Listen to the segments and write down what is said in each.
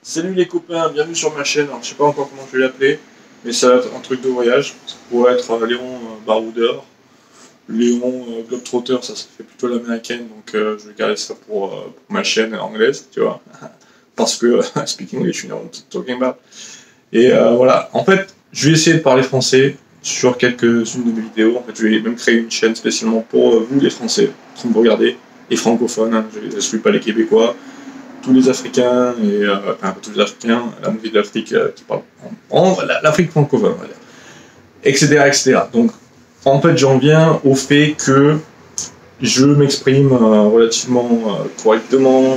Salut les copains, bienvenue sur ma chaîne. Alors, je sais pas encore comment je vais l'appeler, mais ça va être un truc de voyage. Ça pourrait être Léon Baroudeur, Léon Globetrotter, ça fait plutôt l'américaine, donc je vais garder ça pour ma chaîne anglaise, tu vois. Parce que speak English, you know what I'm talking about. Et voilà, en fait, je vais essayer de parler français sur quelques-unes de mes vidéos. En fait, je vais même créer une chaîne spécialement pour vous les Français qui me regardez, les francophones, hein. Je ne suis pas les Québécois. Tous les Africains, et enfin tous les Africains, la moitié de l'Afrique qui parle l'Afrique francophone, on va dire, etc., etc. Donc, en fait, j'en viens au fait que je m'exprime relativement correctement,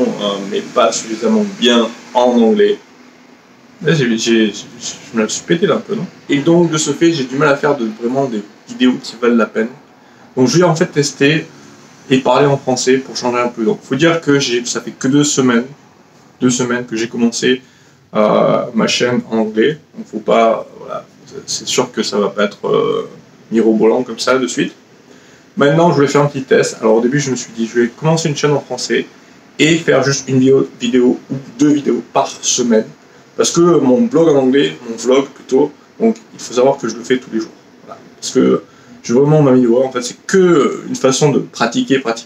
mais pas suffisamment bien en anglais. Là, je me la suis pété là un peu, non? Et donc, de ce fait, j'ai du mal à faire vraiment des vidéos qui valent la peine. Donc, je vais en fait tester et parler en français pour changer un peu. Donc, faut dire que ça fait que 2 semaines que j'ai commencé ma chaîne en anglais. Donc, faut pas, voilà, c'est sûr que ça va pas être mirobolant comme ça de suite. Maintenant, je voulais faire un petit test. Alors, au début, je me suis dit, je vais commencer une chaîne en français et faire juste une vidéo ou 2 vidéos par semaine. Parce que mon blog en anglais, mon vlog plutôt, donc il faut savoir que je le fais tous les jours. Voilà. Parce que je veux vraiment m'améliorer. En fait, c'est que une façon de pratiquer, parce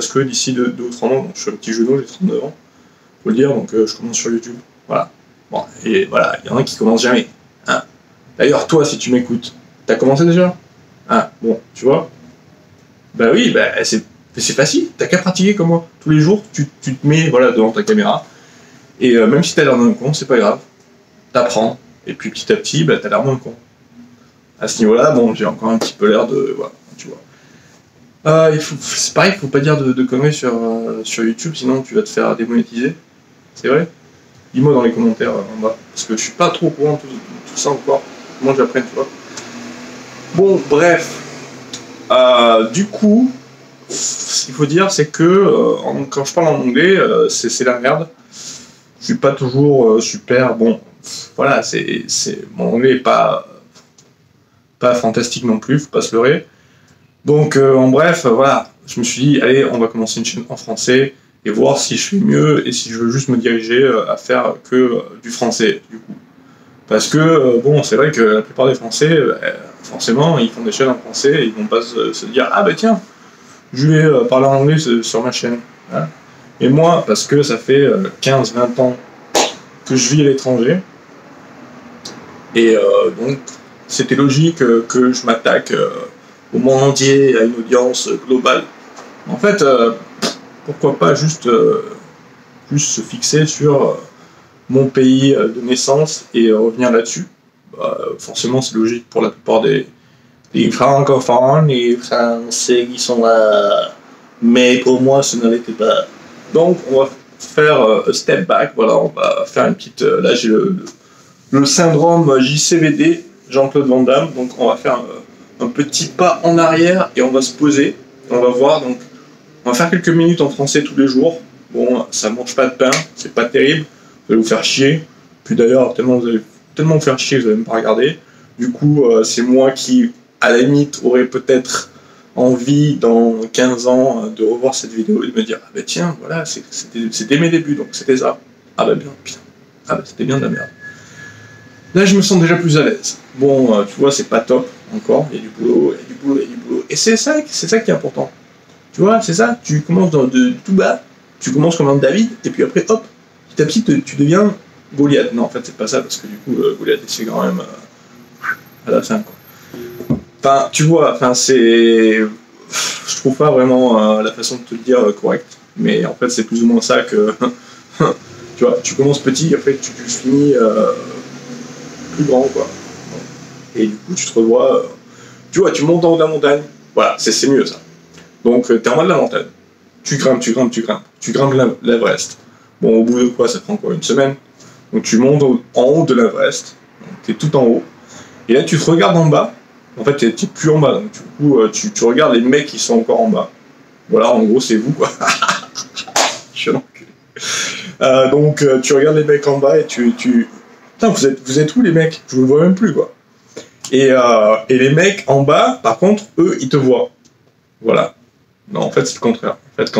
que d'ici 2 ou 3 ans, donc, je suis un petit genou, j'ai 39 ans, faut le dire, donc je commence sur YouTube. Voilà. Bon, et voilà, il y en a qui commencent jamais. Hein. D'ailleurs, toi, si tu m'écoutes, t'as commencé déjà? Hein, bon, tu vois? Bah oui, bah, c'est facile, t'as qu'à pratiquer comme moi. Tous les jours, tu te mets voilà, devant ta caméra, et même si t'as l'air d'un con, c'est pas grave. T'apprends, et puis petit à petit, bah, t'as l'air moins con. À ce niveau-là, bon, j'ai encore un petit peu l'air de... Voilà, tu vois. C'est pareil, il faut pas dire de conneries sur YouTube, sinon tu vas te faire démonétiser. C'est vrai? Dis-moi dans les commentaires en bas, parce que je suis pas trop au courant de tout ça encore. Comment j'apprends, tu vois. Bon, bref. Du coup, ce qu'il faut dire, c'est que quand je parle en anglais, c'est la merde. Je suis pas toujours super. Bon, voilà, mon anglais est pas fantastique non plus, faut pas se leurrer. Donc, en bref, voilà, je me suis dit, allez, on va commencer une chaîne en français et voir si je fais mieux et si je veux juste me diriger à faire que du français, du coup. Parce que, bon, c'est vrai que la plupart des Français, forcément, ils font des chaînes en français et ils vont pas se dire, ah bah tiens, je vais parler en anglais sur ma chaîne. Hein. Et moi, parce que ça fait 15-20 ans que je vis à l'étranger, et donc c'était logique que je m'attaque au monde entier, à une audience globale. En fait, pourquoi pas juste se fixer sur mon pays de naissance et revenir là-dessus. Forcément, c'est logique pour la plupart des francophones, les Français qui sont là, mais pour moi, ce ne l'était pas. Donc, on va faire un step back, voilà, on va faire une petite... là, j'ai le syndrome JCVD, Jean-Claude Van Damme, donc on va faire un petit pas en arrière et on va se poser, on va voir, donc on va faire quelques minutes en français tous les jours. Bon, ça mange pas de pain, c'est pas terrible, vous allez vous faire chier, puis d'ailleurs, tellement vous faire chier, vous allez même pas regarder. Du coup, c'est moi qui, à la limite, aurais peut-être envie, dans 15 ans, de revoir cette vidéo et de me dire, ah bah tiens, voilà, c'était mes débuts, donc c'était ça. Ah bah bien, putain, ah bah c'était bien de la merde. Là, je me sens déjà plus à l'aise. Bon, tu vois, c'est pas top, encore, il y a du boulot, il y a du boulot, il y a du boulot. Et c'est ça qui est important. Tu vois, c'est ça, tu commences de tout bas, tu commences comme un David, et puis après, hop, petit à petit, tu deviens Goliath. Non, en fait, c'est pas ça, parce que du coup, Goliath, c'est quand même à la fin, quoi. Enfin, tu vois, enfin, c'est... Je trouve pas vraiment la façon de te le dire correcte, mais en fait, c'est plus ou moins ça que... tu vois, tu commences petit, après, tu finis plus grand, quoi. Et du coup, tu te revois... tu vois, tu montes en haut de la montagne. Voilà, c'est mieux, ça. Donc, t'es en haut de la montagne. Tu grimpes. Tu grimpes l'Everest. Bon, au bout de quoi, ça prend quoi, une semaine? Donc, tu montes en haut de l'Everest. T'es tout en haut. Et là, tu te regardes en bas. En fait, t'es plus en bas. Donc, du coup, tu regardes les mecs qui sont encore en bas. Voilà, en gros, c'est vous, quoi. Je suis un enculé. Donc, tu regardes les mecs en bas et putain, vous êtes où, les mecs? Je vous le vois même plus, quoi. Et les mecs en bas, par contre, eux, ils te voient. Voilà. Non, en fait, c'est le contraire. En fait,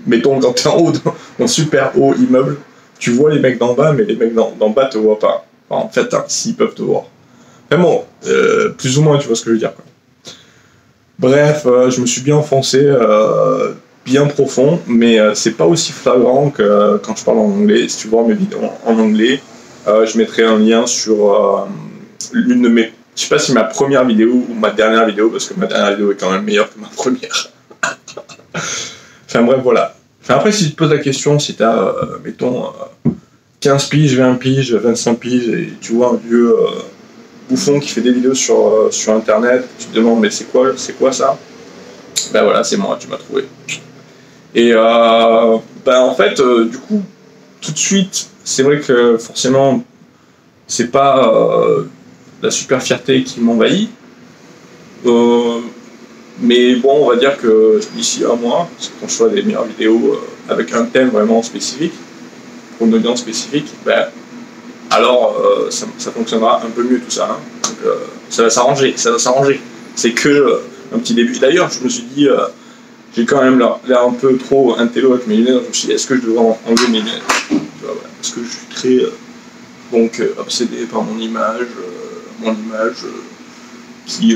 mettons, quand t'es en haut, dans super haut immeuble, tu vois les mecs d'en bas, mais les mecs d'en bas te voient pas. Enfin, en fait, hein, s'ils peuvent te voir. Vraiment, plus ou moins, tu vois ce que je veux dire, quoi. Bref, je me suis bien enfoncé, bien profond, mais c'est pas aussi flagrant que quand je parle en anglais. Si tu vois mes vidéos en anglais, je mettrai un lien sur l'une de mes... Je sais pas si ma première vidéo ou ma dernière vidéo, parce que ma dernière vidéo est quand même meilleure que ma première. Enfin bref, voilà. Enfin, après, si tu te poses la question, si t'as, mettons, 15 piges, 20 piges, 25 piges, et tu vois un vieux bouffon qui fait des vidéos sur internet, tu te demandes mais c'est quoi ça? Ben voilà, c'est moi, tu m'as trouvé. Et ben en fait, du coup, tout de suite, c'est vrai que forcément, c'est pas la super fierté qui m'envahit. Mais bon, on va dire que d'ici un mois, quand je ferai des meilleures vidéos avec un thème vraiment spécifique, pour une audience spécifique, ben alors ça fonctionnera un peu mieux tout ça. Hein. Donc, ça va s'arranger, C'est que un petit début. D'ailleurs, je me suis dit, j'ai quand même l'air un peu trop intello avec mes lunettes. Je me suis dit, est-ce que je devrais enlever mes lunettes? Parce que je suis très obsédé par mon image qui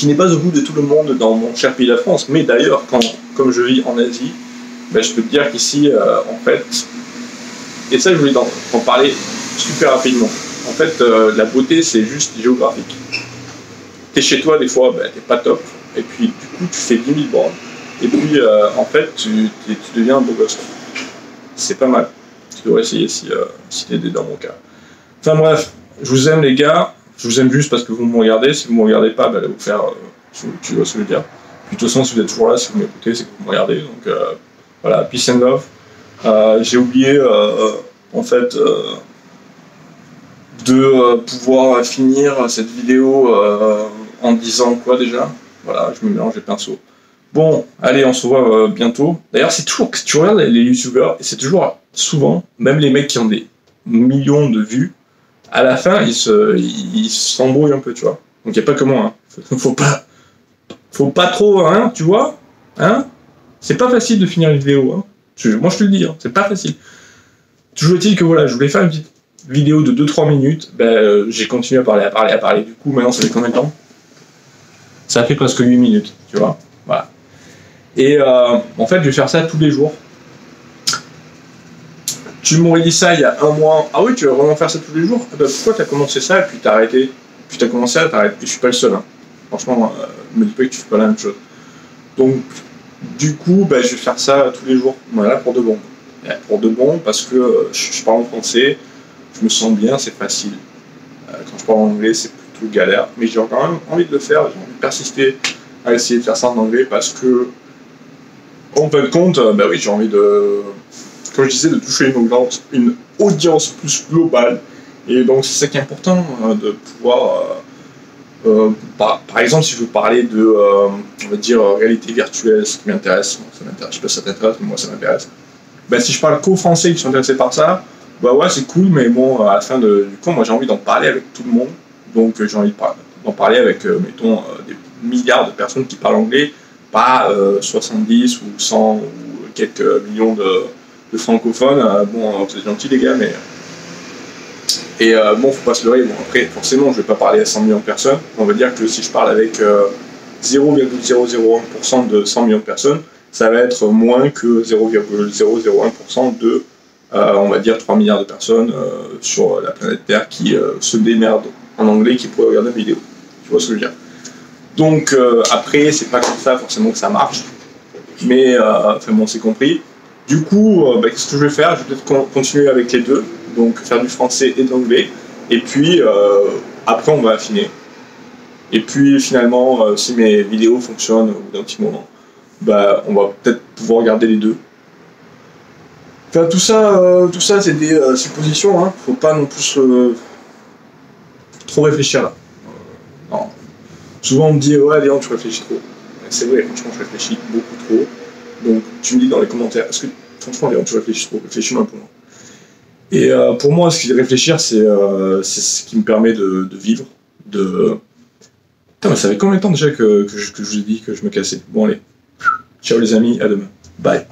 n'est pas au goût de tout le monde dans mon cher pays de la France. Mais d'ailleurs, comme je vis en Asie, ben, je peux te dire qu'ici, en fait, et ça je voulais en parler super rapidement. En fait, la beauté c'est juste géographique. T'es chez toi des fois, ben, t'es pas top, et puis du coup tu fais 10 000 bornes, et puis en fait tu deviens un beau gosse. C'est pas mal. Tu devrais essayer si t'es dans mon cas. Enfin bref, je vous aime les gars, je vous aime juste parce que vous me regardez. Si vous me regardez pas, ben, allez vous faire, tu vois ce que je veux dire. Puis de toute façon, si vous êtes toujours là, si vous m'écoutez, c'est que vous me regardez. Donc voilà, peace and love. J'ai oublié en fait de pouvoir finir cette vidéo en disant quoi déjà. Voilà, je me mélange les pinceaux. Bon, allez, on se revoit bientôt. D'ailleurs, c'est toujours, tu regardes les youtubeurs, et c'est toujours souvent, même les mecs qui ont des millions de vues, à la fin, ils s'embrouillent un peu, tu vois. Donc il n'y a pas que moi, hein. Faut pas trop, hein, tu vois, hein. C'est pas facile de finir une vidéo, hein. Moi je te le dis, hein, c'est pas facile. Toujours est-il que voilà, je voulais faire une petite vidéo de 2-3 minutes, ben, j'ai continué à parler, du coup maintenant ça fait combien de temps? Ça fait presque 8 minutes, tu vois, voilà. Et en fait je vais faire ça tous les jours. Tu m'aurais dit ça il y a un mois, ah oui tu vas vraiment faire ça tous les jours? Ben, pourquoi t'as commencé ça et puis t'as arrêté? Puis t'as commencé à t'arrêter, je suis pas le seul, hein. Franchement, me dis pas que tu fais pas la même chose. Donc du coup, ben, je vais faire ça tous les jours, voilà, pour de bon. Pour de bon, parce que je parle en français, je me sens bien, c'est facile. Quand je parle en anglais, c'est plutôt galère, mais j'ai quand même envie de le faire, j'ai envie de persister à essayer de faire ça en anglais, parce que, en fin de compte, ben oui, j'ai envie de, comme je disais, de toucher une audience plus globale, et donc c'est ça qui est important, de pouvoir... par exemple, si je veux parler de, on va dire, réalité virtuelle, ce qui m'intéresse, ça m'intéresse, je sais pas si ça t'intéresse, mais moi ça m'intéresse. Ben, si je parle qu'aux Français qui sont intéressés par ça, bah ouais, c'est cool, mais bon, à la fin du compte, moi j'ai envie d'en parler avec tout le monde. Donc j'ai envie d'en parler avec, mettons, des milliards de personnes qui parlent anglais, pas 70 ou 100 ou quelques millions de francophones. Bon, vous êtes gentils les gars, mais... Et bon, faut pas se leurrer. Bon, après, forcément, je vais pas parler à 100 millions de personnes. On va dire que si je parle avec 0,001% de 100 millions de personnes, ça va être moins que 0,001% de, on va dire, 3 milliards de personnes sur la planète Terre qui se démerdent en anglais, qui pourraient regarder la vidéo. Tu vois ce que je veux dire? Donc, après, c'est pas comme ça forcément que ça marche. Mais, enfin bon, c'est compris. Du coup, bah, qu'est-ce que je vais faire? Je vais peut-être continuer avec les deux. Donc, faire du français et de l'anglais. Et puis, après, on va affiner. Et puis, finalement, si mes vidéos fonctionnent au bout d'un petit moment, bah, on va peut-être pouvoir regarder les deux. Enfin, tout ça c'est des suppositions, hein. Faut pas non plus trop réfléchir là. Non. Souvent on me dit ouais Léon tu réfléchis trop. C'est vrai, franchement je réfléchis beaucoup trop. Donc tu me dis dans les commentaires, est-ce que franchement Léon tu réfléchis trop? Réfléchis un peu moins. Et pour moi ce qui est réfléchir c'est ce qui me permet de vivre, de... Putain mais ça fait combien de temps déjà que je vous ai dit que je me cassais? Bon allez, ciao les amis, à demain. Bye.